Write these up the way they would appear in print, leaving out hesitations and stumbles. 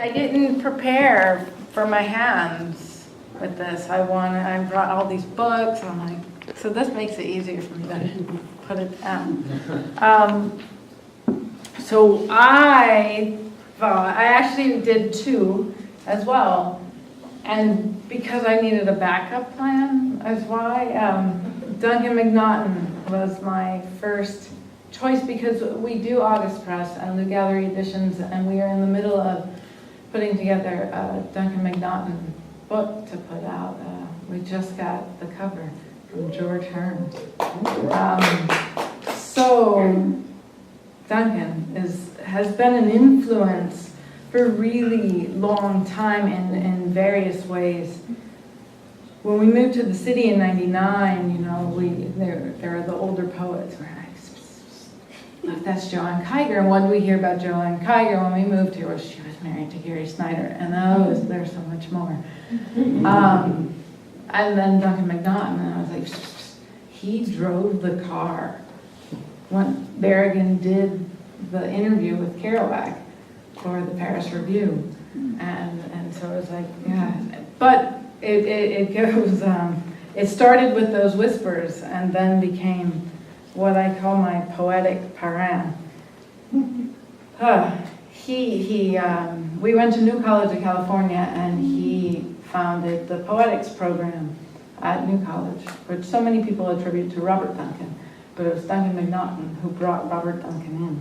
I didn't prepare for my hands with this. I brought all these books, and I'm like, so this makes it easier for me to put it down. So I actually did two as well. And because I needed a backup plan, that's why Duncan McNaughton was my first choice, because we do August Press and Lou Gallery editions, and we are in the middle of putting together a Duncan McNaughton book to put out. We just got the cover from George Hearn. So Duncan has been an influence for a really long time in various ways. When we moved to the city in '99, there are the older poets. We're like, that's Joanne Kiger. And what did we hear about Joanne Kiger when we moved here? Well, she was married to Gary Snyder, and there's so much more. And then Duncan McNaughton, and I was like, he drove the car when Berrigan did the interview with Kerouac for the Paris Review, and so it was like, yeah. But it goes. It started with those whispers, and then became what I call my poetic parrain. We went to New College of California, and he founded the poetics program at New College, which so many people attribute to Robert Duncan, but it was Duncan McNaughton who brought Robert Duncan in.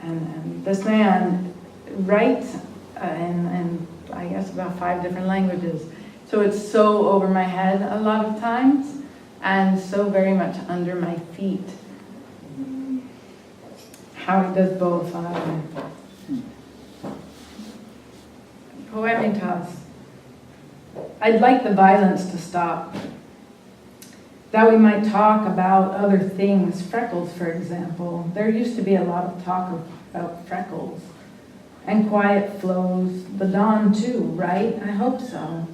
And this man writes in I guess about 5 different languages. So it's so over my head a lot of times, and so very much under my feet. How he does both. Poemitas. I'd like the violence to stop, that we might talk about other things. Freckles, for example. There used to be a lot of talk about freckles. And quiet flows, the dawn too, right? I hope so.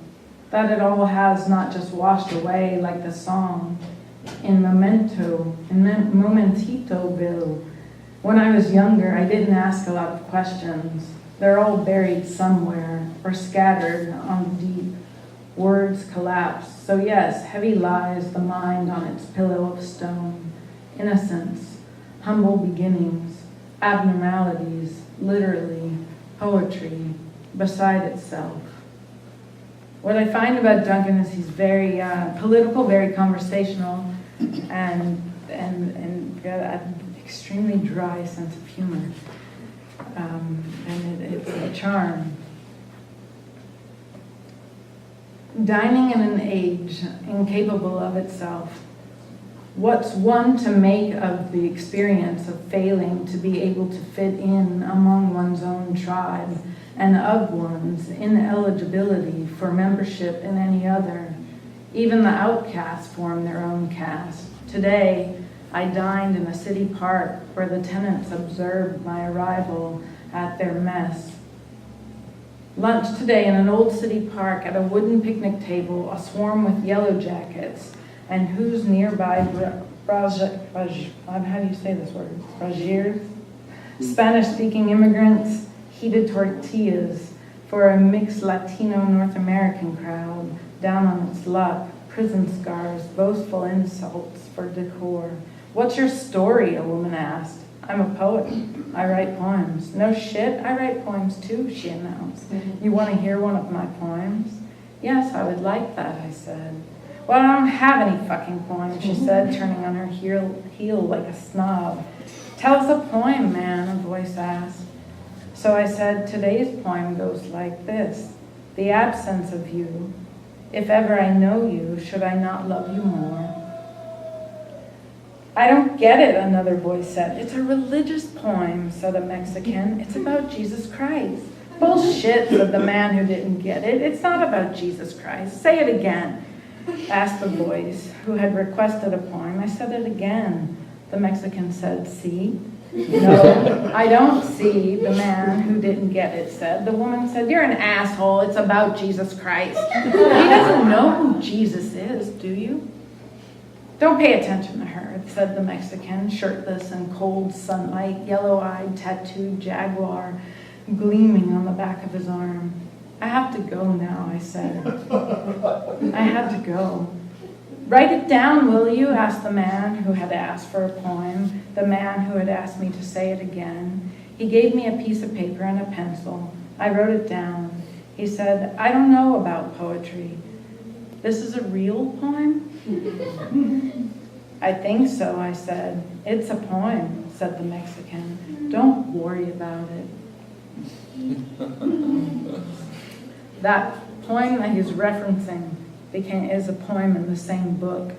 That it all has not just washed away like the song in Momentitoville. When I was younger, I didn't ask a lot of questions. They're all buried somewhere or scattered on the deep. Words collapse. So yes, heavy lies the mind on its pillow of stone. Innocence, humble beginnings, abnormalities, literally, poetry, beside itself. What I find about Duncan is he's very political, very conversational, and got an extremely dry sense of humor. And it's a charm. Dining in an age incapable of itself. What's one to make of the experience of failing to be able to fit in among one's own tribe, and of one's ineligibility for membership in any other? Even the outcasts form their own caste. Today, I dined in a city park where the tenants observed my arrival at their mess. Lunch today in an old city park at a wooden picnic table, a swarm with yellow jackets, and whose nearby how do you say this word? Braziers? Spanish-speaking immigrants heated tortillas for a mixed Latino North American crowd, down on its luck, prison scars, boastful insults for decor. What's your story? A woman asked. I'm a poet. I write poems. No shit, I write poems too, she announced. You want to hear one of my poems? Yes, I would like that, I said. Well, I don't have any fucking poems, she said, turning on her heel like a snob. Tell us a poem, man, a voice asked. So I said, today's poem goes like this. The absence of you. If ever I know you, should I not love you more? I don't get it, another voice said. It's a religious poem, said a Mexican. It's about Jesus Christ. Bullshit, said the man who didn't get it. It's not about Jesus Christ. Say it again, asked the voice who had requested a poem. I said it again. The Mexican said, see? No, I don't see, the man who didn't get it said. The woman said, you're an asshole. It's about Jesus Christ. He doesn't know who Jesus is, do you? Don't pay attention to her, said the Mexican, shirtless in cold sunlight, yellow-eyed, tattooed jaguar. gleaming on the back of his arm. I have to go now, I said. I had to go. Write it down, will you? Asked the man who had asked for a poem, the man who had asked me to say it again. He gave me a piece of paper and a pencil. I wrote it down. He said, I don't know about poetry. This is a real poem? I think so, I said. It's a poem, said the Mexican. Don't worry about it. That poem that he's referencing is a poem in the same book,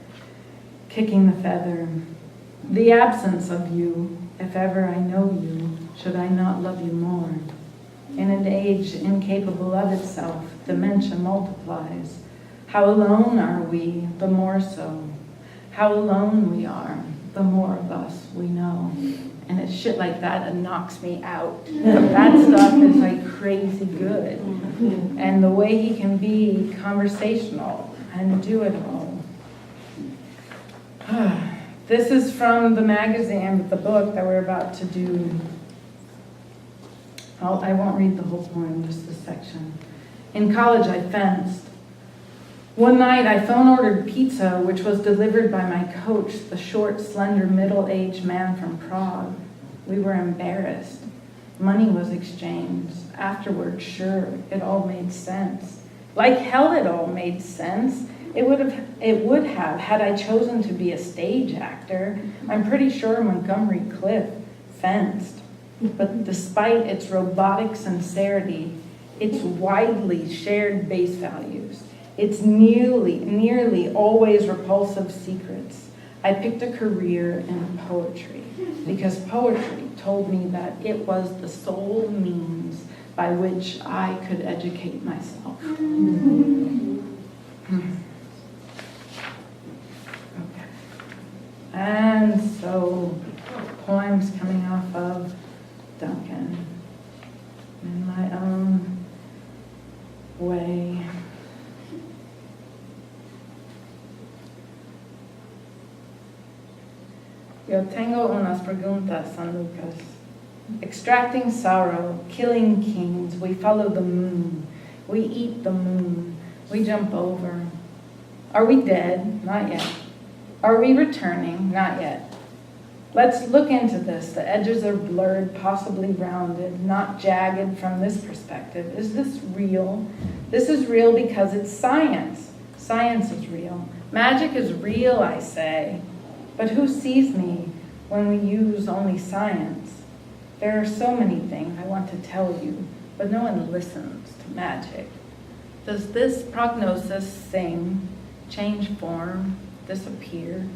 Kicking the Feather. The absence of you, if ever I know you, should I not love you more? In an age incapable of itself, dementia multiplies. How alone are we, the more so. How alone we are, the more of us we know. And it's shit like that that knocks me out. That stuff is like crazy good. And the way he can be conversational and do it all. This is from the magazine, the book that we're about to do. I won't read the whole poem, just this section. In college, I fenced. One night, I phone-ordered pizza, which was delivered by my coach, the short, slender, middle-aged man from Prague. We were embarrassed. Money was exchanged. Afterward, sure, it all made sense. Like hell, it all made sense. It would have had I chosen to be a stage actor. I'm pretty sure Montgomery Cliff fenced. But despite its robotic sincerity, its widely shared base values, its nearly always repulsive secrets, I picked a career in poetry because poetry told me that it was the sole means by which I could educate myself. Okay. And so, poems coming off of Duncan in my own way. Yo tengo unas preguntas, San Lucas. Extracting sorrow, killing kings, we follow the moon. We eat the moon. We jump over. Are we dead? Not yet. Are we returning? Not yet. Let's look into this. The edges are blurred, possibly rounded, not jagged from this perspective. Is this real? This is real because it's science. Science is real. Magic is real, I say. But who sees me when we use only science? There are so many things I want to tell you, but no one listens to magic. Does this prognosis sing, change form, disappear?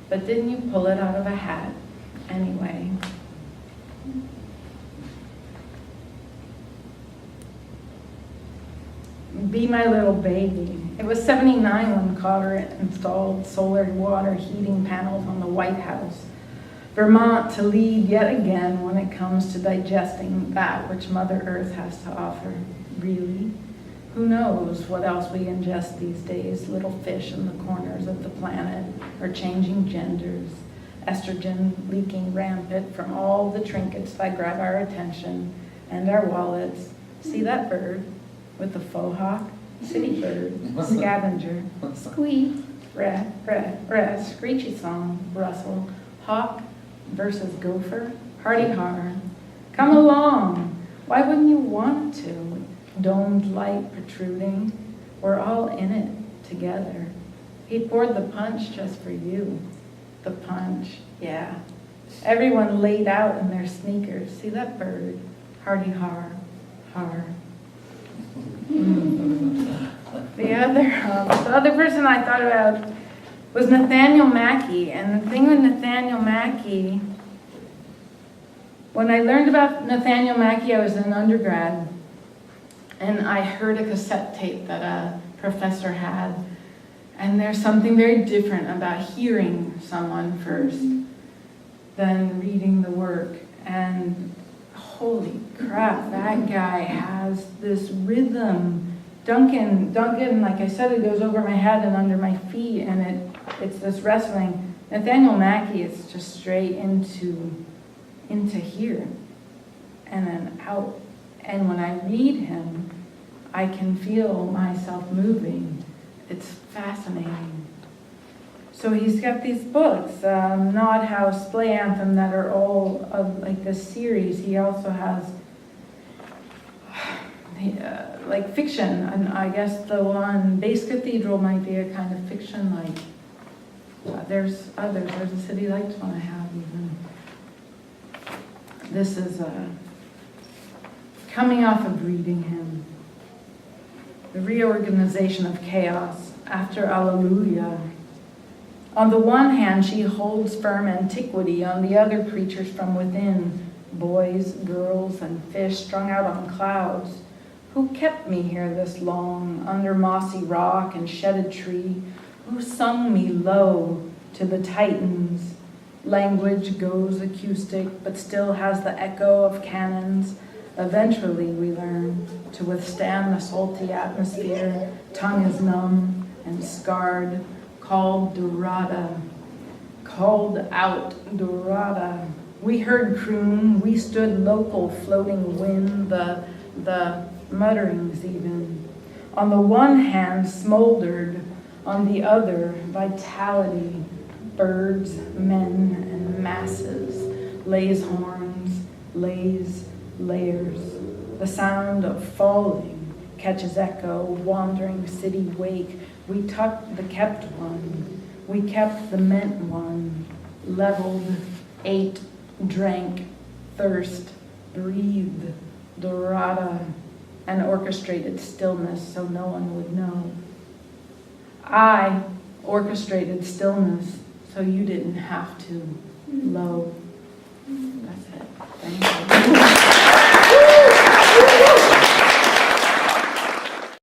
But didn't you pull it out of a hat anyway? Be my little baby. It was 79 when Cotter installed solar water heating panels on the White House. Vermont to lead yet again when it comes to digesting that which Mother Earth has to offer. Really? Who knows what else we ingest these days? Little fish in the corners of the planet are changing genders. Estrogen leaking rampant from all the trinkets that grab our attention and our wallets. See that bird with the faux hawk? City bird, scavenger, squeak, rat, rat, rat, screechy song, rustle, hawk versus gopher, hardy har. Come along. Why wouldn't you want to? Domed light protruding. We're all in it together. He poured the punch just for you. The punch, yeah. Everyone laid out in their sneakers. See that bird? Hardy har, har. The other person I thought about was Nathaniel Mackey. And the thing with Nathaniel Mackey, when I learned about Nathaniel Mackey, I was an undergrad. And I heard a cassette tape that a professor had. And there's something very different about hearing someone first than reading the work. And holy crap, that guy has this rhythm. Duncan, like I said, it goes over my head and under my feet, and it's this wrestling. Nathaniel Mackey is just straight into here and then out. And when I read him, I can feel myself moving. It's fascinating. So he's got these books, Nod House, Splay Anthem, that are all of like this series. He also has like fiction, and I guess the one, Base Cathedral, might be a kind of fiction. Like there's others. There's a City Lights one I have even. This is coming off of reading him. The reorganization of chaos after Alleluia. On the one hand, she holds firm antiquity, on the other, creatures from within, boys, girls, and fish strung out on clouds. Who kept me here this long, under mossy rock and shedded tree? Who sung me low to the Titans? Language goes acoustic, but still has the echo of cannons. Eventually, we learn to withstand the salty atmosphere. Tongue is numb and scarred. Called Dorada, called out Dorada. We heard croon, we stood local, floating wind, the mutterings even. On the one hand, smoldered, on the other, vitality, birds, men, and masses, lays horns, lays layers. The sound of falling catches echo, wandering city wake. We tucked the kept one, we kept the meant one, leveled, ate, drank, thirst, breathed, dorada, and orchestrated stillness so no one would know. I orchestrated stillness so you didn't have to. Lo. That's it. Thank you.